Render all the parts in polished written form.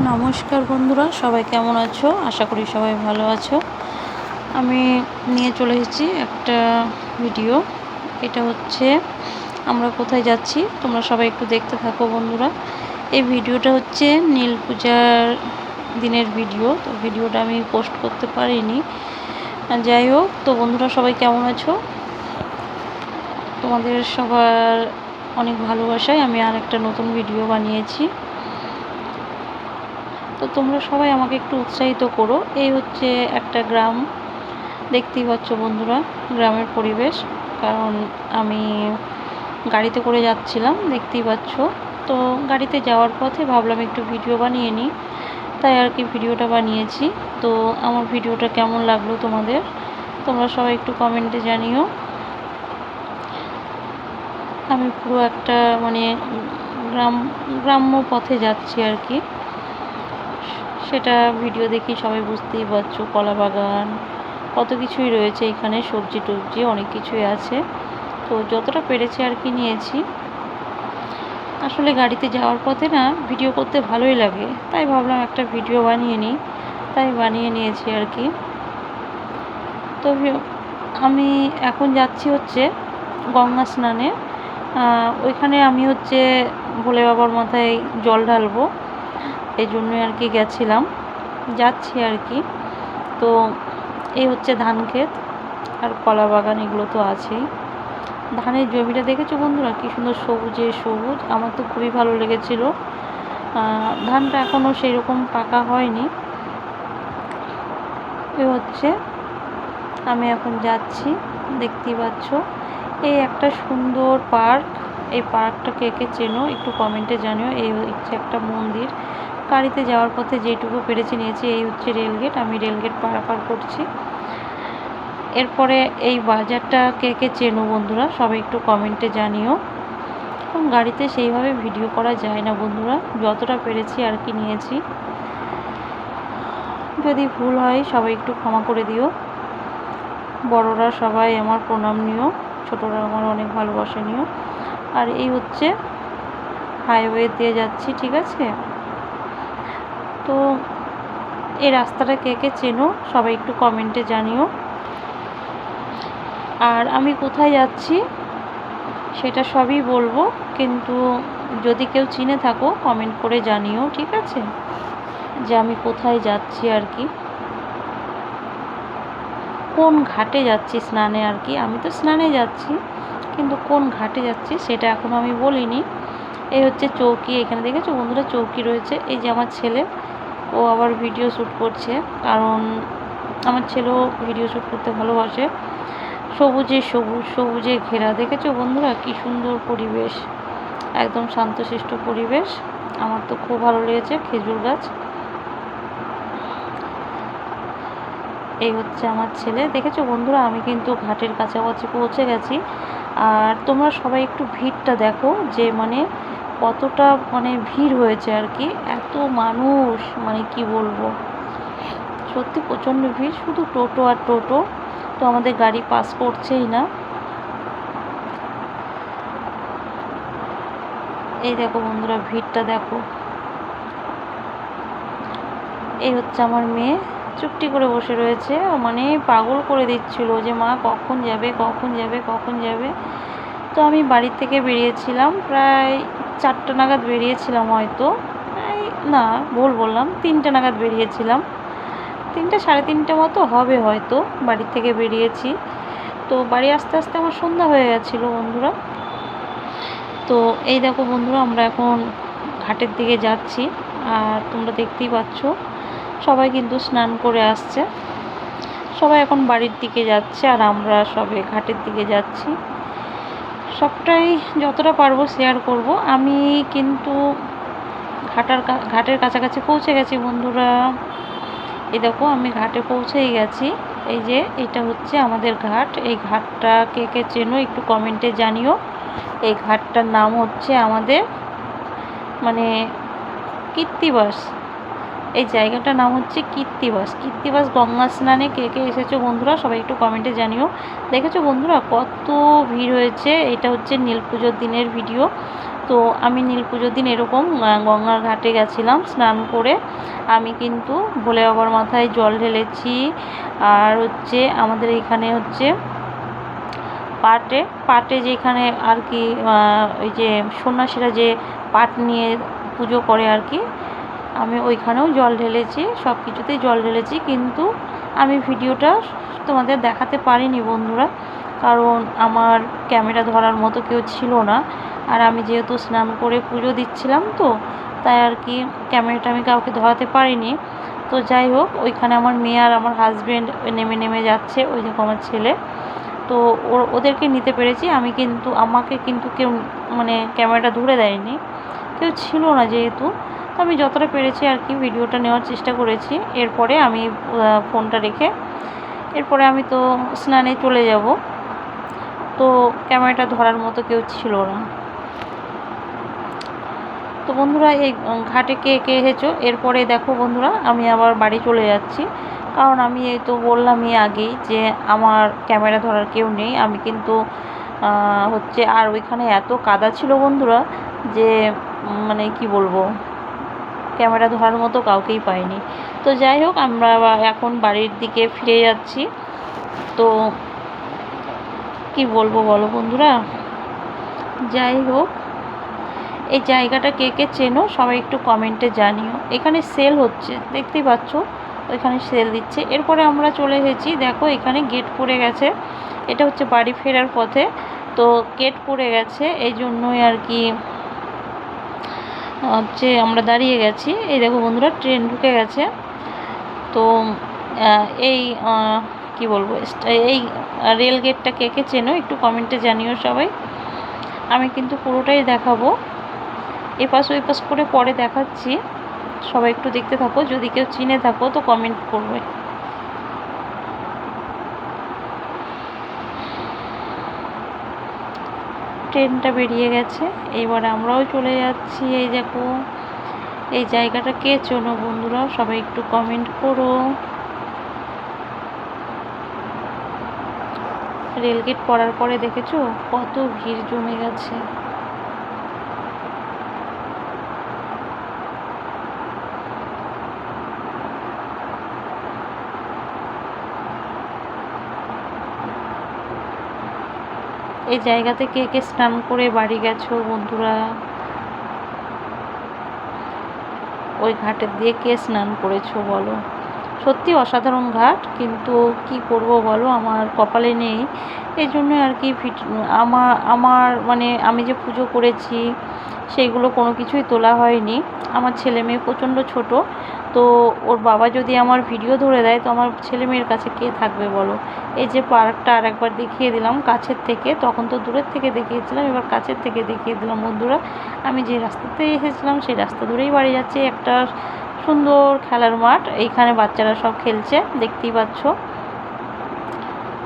নমস্কার বন্ধুরা, সবাই কেমন আছো? আশা করি সবাই ভালো আছো। আমি নিয়ে চলে এসেছি একটা ভিডিও। এটা হচ্ছে আমরা কোথায় যাচ্ছি, তোমরা সবাই একটু দেখতে থাকো বন্ধুরা। এই ভিডিওটা হচ্ছে নীল পূজার দিনের ভিডিও। তো ভিডিওটা আমি পোস্ট করতে পারিনি। যাই হোক, তো বন্ধুরা সবাই কেমন আছো? তোমাদের সবার অনেক ভালোবাসায় আমি আর একটা নতুন ভিডিও বানিয়েছি। তো তোমরা সবাই আমাকে একটু উৎসাহিত করো। এই হচ্ছে একটা গ্রাম, দেখতেই পাচ্ছ বন্ধুরা গ্রামের পরিবেশ। কারণ আমি গাড়িতে করে যাচ্ছিলাম, দেখতেই পাচ্ছ। তো গাড়িতে যাওয়ার পথে ভাবলাম একটু ভিডিও বানিয়ে নিই, তাই আর কি ভিডিওটা বানিয়েছি। তো আমার ভিডিওটা কেমন লাগলো তোমাদের, তোমরা সবাই একটু কমেন্টে জানিও। আমি পুরো একটা গ্রাম্য পথে যাচ্ছি আর কি। সেটা ভিডিও দেখি সবাই বুঝতেই পারছো। কলা বাগান, কত কিছুই রয়েছে এখানে, সবজি টবজি অনেক কিছুই আছে। তো যতটা পেরেছি আর কি নিয়েছি। আসলে গাড়িতে যাওয়ার পথে না ভিডিও করতে ভালোই লাগে, তাই ভাবলাম একটা ভিডিও বানিয়ে নিই, তাই বানিয়ে নিয়েছি আর কি। তো আমি এখন যাচ্ছি হচ্ছে গঙ্গা স্নানে। ওইখানে আমি হচ্ছে ভোলে বাবার মাথায় জল ঢালবো, এই জন্যই আর কি গেছিলাম, যাচ্ছি আর কি। তো এই হচ্ছে ধান ক্ষেত আর কলা বাগান, এগুলো তো আছেই। ধানের জমিটা দেখেছো বন্ধুরা, কী সুন্দর সবুজে সবুজ। আমার তো খুবই ভালো লেগেছিল। ধানটা এখনও সেই রকম পাকা হয়নি। এ হচ্ছে আমি এখন যাচ্ছি, দেখতেই পাচ্ছ। এই একটা সুন্দর পার্ক, এই পার্কটা কে কে চেনো একটু কমেন্টে জানিও। এই হচ্ছে একটা মন্দির। গাড়িতে যাওয়ার পথে যেটুকু পেরেছি নিয়েছি। এই হচ্ছে রেলগেট, আমি রেলগেট পারাপার করছি। এরপরে এই বাজারটা কে কে চেনো বন্ধুরা, সবাই একটু কমেন্টে জানিও। কারণ গাড়িতে সেইভাবে ভিডিও করা যায় না বন্ধুরা, যতটা পেরেছি আর কি নিয়েছি। যদি ভুল হয় সবাই একটু ক্ষমা করে দিও। বড়রা সবাই আমার প্রণাম নিও, ছোটরা আমার অনেক ভালোবাসা নিও। আর এই হচ্ছে হাইওয়ে দিয়ে যাচ্ছি, ঠিক আছে। তো এই রাস্তাটা কে কে চেনো সবাই একটু কমেন্টে জানিও। আর আমি কোথায় যাচ্ছি সেটা সবই বলবো, কিন্তু যদি কেউ চিনে থাকো কমেন্ট করে জানিও, ঠিক আছে, যে আমি কোথায় যাচ্ছি আর কি, কোন ঘাটে যাচ্ছি স্নানে আর কি। আমি তো স্নানে যাচ্ছি, কিন্তু কোন ঘাটে যাচ্ছি সেটা এখনও আমি বলিনি। এই হচ্ছে চৌকি, এখানে দেখেছো বন্ধুরা চৌকি রয়েছে। এই যে আমার ছেলে, ও আবার ভিডিও শ্যুট করছে, কারণ আমার ছেলেও ভিডিও শ্যুট করতে ভালোবাসে। সবুজে সবুজ, সবুজে ঘেরা, দেখেছো বন্ধুরা কী সুন্দর পরিবেশ, একদম শান্তশিষ্ট পরিবেশ। আমার তো খুব ভালো লেগেছে। খেজুর গাছ, এই হচ্ছে আমার ছেলে। দেখেছো বন্ধুরা আমি কিন্তু ঘাটের কাছাকাছি পৌঁছে গেছি। আর তোমরা সবাই একটু ভিড়টা দেখো, যে কতটা ভিড় হয়েছে আর কি। এত মানুষ, কি বলবো, সত্যি প্রচণ্ড ভিড়। শুধু টোটো আর টোটো, তো আমাদের গাড়ি পাস করছেই না। এই দেখো বন্ধুরা ভিড়টা দেখো। এই হচ্ছে আমার মেয়ে, চুপটি করে বসে রয়েছে, পাগল করে দিচ্ছিল যে মা কখন যাবে কখন যাবে কখন যাবে। তো আমি বাড়ি থেকে বেরিয়েছিলাম প্রায় 4টা নাগাদ বেরিয়েছিলাম, হয়তো না ভুল বললাম, 3টে নাগাদ বেরিয়েছিলাম। 3টে সাড়ে 3টে মতো হবে হয়তো বাড়ি থেকে বেরিয়েছি। তো বাড়ি আস্তে আস্তে আমার সন্ধ্যা হয়ে গেছিলো বন্ধুরা। তো এই দেখো বন্ধুরা আমরা এখন ঘাটের দিকে যাচ্ছি। আর তোমরা দেখতেই পাচ্ছ সবাই কিন্তু স্নান করে আসছে, সবাই এখন বাড়ির দিকে যাচ্ছে, আর আমরা সবে ঘাটের দিকে যাচ্ছি। সবটাই যতটা পারবো শেয়ার করব। আমি কিন্তু ঘাটের কাছাকাছি পৌঁছে গেছি বন্ধুরা। এই দেখো আমি ঘাটে পৌঁছেই গেছি। এই যে এটা হচ্ছে আমাদের ঘাট। এই ঘাটটা কে কে চেনো একটু কমেন্টে জানিও। এই ঘাটটার নাম হচ্ছে আমাদের কীর্তিবাস। এই জায়গাটার নাম হচ্ছে কীর্তিবাস। কীর্তিবাস গঙ্গা স্নানে কে কে এসেছো বন্ধুরা সবাই একটু কমেন্টে জানিও। দেখেছো বন্ধুরা কত ভিড় হয়েছে। এটা হচ্ছে নীল পুজোর দিনের ভিডিও। তো আমি নীল পুজোর দিন এরকম গঙ্গার ঘাটে গেছিলাম স্নান করে। আমি কিন্তু ভোলে বাবার মাথায় জল ঢেলেছি। আর হচ্ছে আমাদের এখানে হচ্ছে পাটে যেখানে আর কি ওই যে সন্ন্যাসীরা যে পাট নিয়ে পুজো করে আর কি, আমি ওইখানেও জল ঢেলেছি, সব কিছুতেই জল ঢেলেছি। কিন্তু আমি ভিডিওটা তোমাদের দেখাতে পারিনি বন্ধুরা, কারণ আমার ক্যামেরা ধরার মতো কেউ ছিল না। আর আমি যেহেতু স্নান করে পুজো দিচ্ছিলাম, তো তাই আর কি ক্যামেরাটা আমি কাউকে ধরাতে পারিনি। তো যাই হোক, ওইখানে আমার মেয়ে আর আমার হাজব্যান্ড নেমে নেমে যাচ্ছে, ওই দেখো আমার ছেলে। তো ওদেরকে নিতে পেরেছি আমি, কিন্তু আমাকে কিন্তু কেউ মানে ক্যামেরাটা ধরে দেয়নি, কেউ ছিল না যেহেতু। তো আমি যতটা পেরেছি আর কি ভিডিওটা নেওয়ার চেষ্টা করেছি। এরপরে আমি ফোনটা রেখে এরপরে আমি তো স্নানে চলে যাব। তো ক্যামেরাটা ধরার মতো কেউ ছিল না। তো বন্ধুরা, এই ঘাটে কে কে এসেছো? এরপরে দেখো বন্ধুরা, আমি আবার বাড়ি চলে যাচ্ছি, কারণ আমি এই তো বললামই আগেই যে আমার ক্যামেরা ধরার কেউ নেই। আমি কিন্তু হচ্ছে, আর ওইখানে এত কাদা ছিল বন্ধুরা যে মানে কি বলবো, ক্যামেরা ধরার মতো কাউকেই পাইনি। তো যাই হোক, আমরা এখন বাড়ির দিকে ফিরে যাচ্ছি। তো কি বলবো বলো বন্ধুরা, যাই হোক, এই জায়গাটা কে কে চেনো সবাই একটু কমেন্টে জানিও। এখানে সেল হচ্ছে, দেখতেই পাচ্ছ, ওইখানে সেল দিচ্ছে। এরপরে আমরা চলে এসেছি, দেখো এখানে গেট পড়ে গেছে, এটা হচ্ছে বাড়ি ফেরার পথে। তো গেট পড়ে গেছে, এই জন্যই আর কি হচ্ছে আমরা দাঁড়িয়ে গেছি। এই দেখো বন্ধুরা, ট্রেন ঢুকে গেছে। তো এই কি বলবো, এই রেল গেটটা কে কে চেনো একটু কমেন্টে জানিও সবাই। আমি কিন্তু পুরোটাই দেখাবো, এপাশ ওই পাশ করে পরে দেখাচ্ছি, সবাই একটু দেখতে থাকো। যদি কেউ চিনে থাকো তো কমেন্ট করবে। ট্রেনটা বেরিয়ে গেছে, এইবার আমরাও চলে যাচ্ছি। এই দেখো, এই জায়গাটা কে চেনো বন্ধুরা সবাই একটু কমেন্ট করো। রেলগেট পড়ার পরে দেখেছো কত ভিড় জমে গেছে। এই জায়গাতে কে কে স্নান করে বাড়ি গেছো বন্ধুরা? ওই ঘাটের দিয়ে কে স্নান করেছো বলো? সত্যি অসাধারণ ঘাট, কিন্তু কি করব বলো, আমার কপালে নেই। এই জন্য আর কি আমার মানে আমি যে পুজো করেছি সেইগুলো কোনো কিছুই তোলা হয়নি। আমার ছেলে মেয়ে প্রচণ্ড ছোট, তো ওর বাবা যদি আমার ভিডিও ধরে দেয় তো আমার ছেলে মেয়ের কাছে কে থাকবে বলো। এই যে পার্কটা আর একবার দেখিয়ে দিলাম কাছের থেকে, তখন তো দূরের থেকে দেখিয়েছিলাম, এবার কাছের থেকে দেখিয়ে দিলাম বন্ধুরা। আমি যে রাস্তাতে এসেছিলাম সেই রাস্তা ধরেই বাড়ি যাচ্ছি। একটা সুন্দর খেলার মাঠ, এইখানে বাচ্চারা সব খেলছে, দেখতেই পাচ্ছ।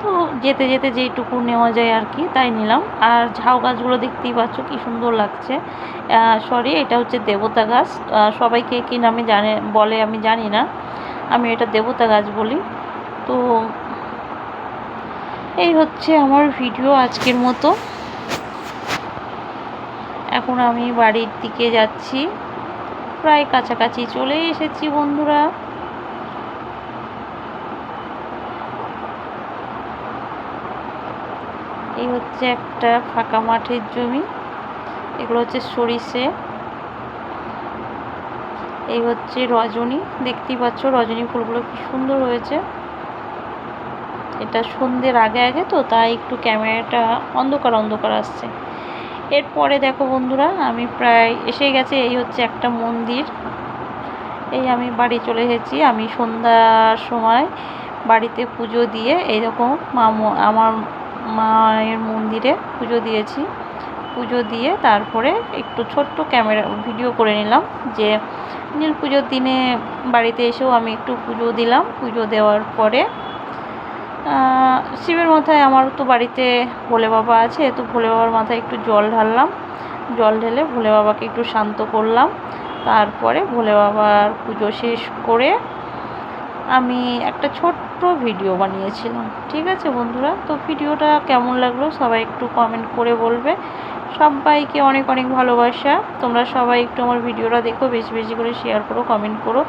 তো যেতে যেতে যেইটুকু নেওয়া যায় আর কি তাই নিলাম। আর ঝাউ গাছগুলো দেখতেই পাচ্ছ কি সুন্দর লাগছে। সরি, এটা হচ্ছে দেবতা গাছ, সবাইকে কি নামে বলে আমি জানি না, আমি এটা দেবতা গাছ বলি। তো এই হচ্ছে আমার ভিডিও আজকের মতো। এখন আমি বাড়ির দিকে যাচ্ছি, প্রায় কাছাকাছি চলে এসেছি বন্ধুরা। এই হচ্ছে একটা ফাঁকা মাঠের জমি, এগুলো হচ্ছে সরিষে। এই হচ্ছে রজনী, দেখতেই পাচ্ছ রজনী ফুলগুলো কি সুন্দর হয়েছে। এটা সন্ধ্যের আগে আগে তো তাই একটু ক্যামেরাটা অন্ধকার অন্ধকার আসছে। এরপরে দেখো বন্ধুরা, আমি প্রায় এসে গেছে। এই হচ্ছে একটা মন্দির, এই আমি বাড়ি চলে এসেছি। আমি সন্ধ্যার সময় বাড়িতে পুজো দিয়ে এইরকম আমার মায়ের মন্দিরে পুজো দিয়েছি। পুজো দিয়ে তারপরে একটু ছোট্ট ক্যামেরা ভিডিও করে নিলাম, যে নীল পুজোর দিনে বাড়িতে এসেও আমি একটু পুজো দিলাম। পুজো দেওয়ার পরে শিবের মাথায়, আমার তো বাড়িতে ভোলে বাবা আছে, তো ভোলে বাবার মাথায় একটু জল ঢাললাম। জল ঢেলে ভোলে বাবাকে একটু শান্ত করলাম। তারপরে ভোলে বাবার পুজো শেষ করে আমি একটা ছোট্ট ভিডিও বানিয়েছিলাম। ঠিক আছে বন্ধুরা, তো ভিডিওটা কেমন লাগলো সবাই একটু কমেন্ট করে বলবে। সবাইকে অনেক অনেক ভালোবাসা। তোমরা সবাই একটু আমার ভিডিওটা দেখো, বেশি বেশি করে শেয়ার করো, কমেন্ট করো।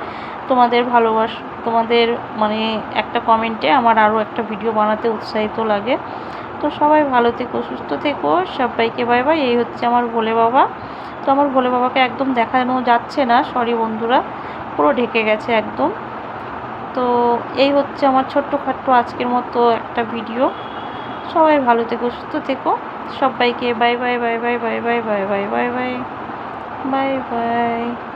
তোমাদের মানে একটা কমেন্টে আমার আরও একটা ভিডিও বানাতে উৎসাহিত লাগে। তো সবাই ভালো থেকো, সুস্থ থেকো, সবাইকে বাই বাই। এই হচ্ছে আমার ভোলে বাবা। তো আমার ভোলে বাবাকে একদম দেখানো যাচ্ছে না, সরি বন্ধুরা, পুরো ঢেকে গেছে একদম। তো এই হচ্ছে আমার ছোট্টখাট্টো আজকের মতো একটা ভিডিও। সবাই ভালো থেকো, সুস্থ থেকো, সবাইকে bye bye bye bye bye bye bye bye bye bye bye bye.